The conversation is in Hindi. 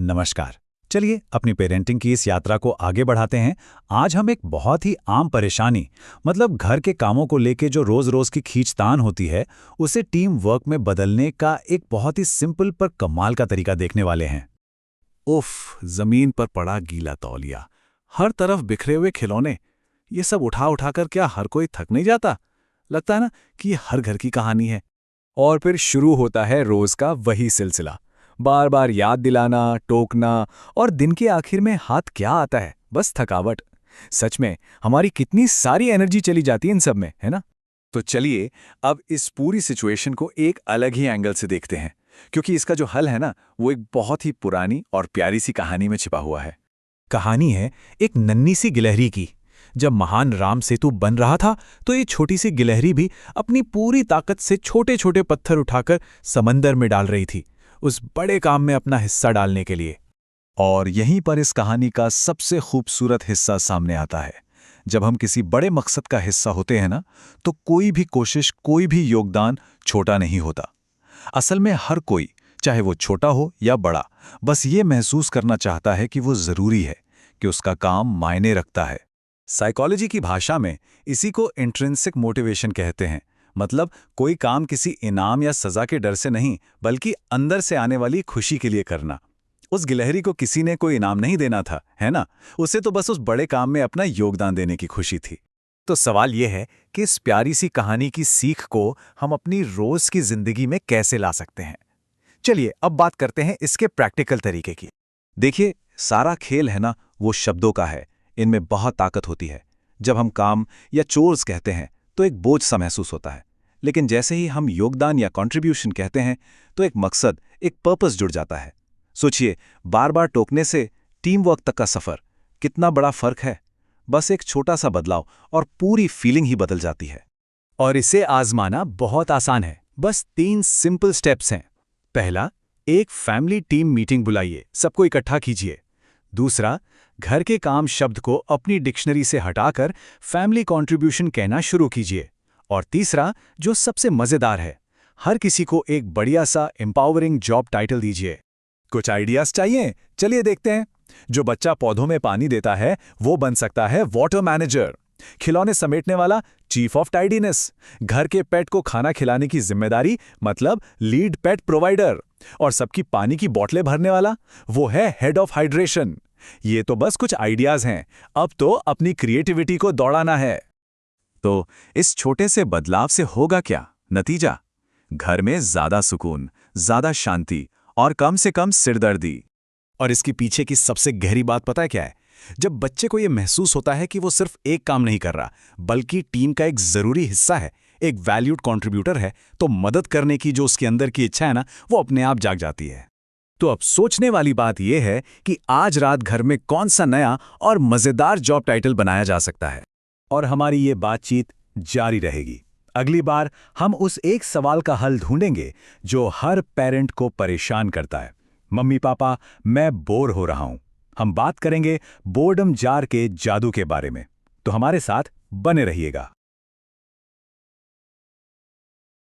नमस्कार। चलिए अपनी पेरेंटिंग की इस यात्रा को आगे बढ़ाते हैं। आज हम एक बहुत ही आम परेशानी, मतलब घर के कामों को लेके जो रोज-रोज की खींचतान होती है, उसे टीम वर्क में बदलने का एक बहुत ही सिंपल पर कमाल का तरीका देखने वाले हैं। उफ, जमीन पर पड़ा गीला तौलिया, हर तरफ बिखरे हुए खिलौने, ये सब उठा उठाकर क्या हर कोई थक नहीं जाता? लगता है ना कि ये हर घर की कहानी है। और फिर शुरू होता है रोज का वही सिलसिला। बार बार याद दिलाना, टोकना, और दिन के आखिर में हाथ क्या आता है? बस थकावट। सच में हमारी कितनी सारी एनर्जी चली जाती है इन सब में, है ना? तो चलिए अब इस पूरी सिचुएशन को एक अलग ही एंगल से देखते हैं, क्योंकि इसका जो हल है ना, वो एक बहुत ही पुरानी और प्यारी सी कहानी में छिपा हुआ है। कहानी है एक नन्ही सी गिलहरी की। जब महान राम सेतु बन रहा था, तो ये छोटी सी गिलहरी भी अपनी पूरी ताकत से छोटे-छोटे पत्थर उठाकर समंदर में डाल रही थी, उस बड़े काम में अपना हिस्सा डालने के लिए। और यहीं पर इस कहानी का सबसे खूबसूरत हिस्सा सामने आता है। जब हम किसी बड़े मकसद का हिस्सा होते हैं ना, तो कोई भी कोशिश, कोई भी योगदान छोटा नहीं होता। असल में हर कोई, चाहे वो छोटा हो या बड़ा, बस ये महसूस करना चाहता है कि वो जरूरी है, कि उसका काम मायने रखता है। साइकोलॉजी की भाषा में इसी को इंट्रिंसिक मोटिवेशन कहते हैं। मतलब कोई काम किसी इनाम या सजा के डर से नहीं, बल्कि अंदर से आने वाली खुशी के लिए करना। उस गिलहरी को किसी ने कोई इनाम नहीं देना था, है ना? उसे तो बस उस बड़े काम में अपना योगदान देने की खुशी थी। तो सवाल यह है कि इस प्यारी सी कहानी की सीख को हम अपनी रोज की जिंदगी में कैसे ला सकते हैं। चलिए अब बात करते हैं इसके प्रैक्टिकल तरीके की। देखिए, सारा खेल है ना, वो शब्दों का है। इनमें बहुत ताकत होती है। जब हम काम या चोर्स कहते हैं तो एक बोझ सा महसूस होता है, लेकिन जैसे ही हम योगदान या कंट्रीब्यूशन कहते हैं तो एक मकसद, एक पर्पस जुड़ जाता है। सोचिए, बार बार टोकने से टीम वर्क तक का सफर, कितना बड़ा फर्क है। बस एक छोटा सा बदलाव और पूरी फीलिंग ही बदल जाती है। और इसे आजमाना बहुत आसान है। बस 3 सिंपल स्टेप्स हैं। पहला, एक फैमिली टीम मीटिंग बुलाइए, सबको इकट्ठा कीजिए। दूसरा, घर के काम शब्द को अपनी डिक्शनरी से हटाकर फैमिली कंट्रीब्यूशन कहना शुरू कीजिए। और तीसरा, जो सबसे मजेदार है, हर किसी को एक बढ़िया सा एम्पावरिंग जॉब टाइटल दीजिए। कुछ आइडियाज चाहिए? चलिए देखते हैं। जो बच्चा पौधों में पानी देता है वो बन सकता है वाटर मैनेजर। खिलौने समेटने वाला चीफ ऑफ टाइडीनेस। घर के पेट को खाना खिलाने की जिम्मेदारी मतलब लीड पेट प्रोवाइडर। और सबकी पानी की बोतलें भरने वाला, वो है हेड ऑफ हाइड्रेशन। ये तो बस कुछ आइडियाज हैं। अब तो अपनी क्रिएटिविटी को दौड़ाना है। तो इस छोटे से बदलाव से होगा क्या नतीजा? घर में ज्यादा सुकून, ज्यादा शांति और कम से कम सिरदर्दी। और इसके पीछे की सबसे गहरी बात पता है क्या है? जब बच्चे को यह महसूस होता है कि वो सिर्फ एक काम नहीं कर रहा, बल्कि टीम का एक जरूरी हिस्सा है, एक वैल्यूड कंट्रीब्यूटर है, तो मदद करने की जो उसके अंदर की इच्छा है ना, वो अपने आप जाग जाती है। तो अब सोचने वाली बात यह है कि आज रात घर में कौन सा नया और मजेदार जॉब टाइटल बनाया जा सकता है। और हमारी ये बातचीत जारी रहेगी। अगली बार हम उस एक सवाल का हल ढूंढेंगे जो हर पेरेंट को परेशान करता है। मम्मी पापा, मैं बोर हो रहा हूं। हम बात करेंगे बोर्डम जार के जादू के बारे में। तो हमारे साथ बने रहिएगा।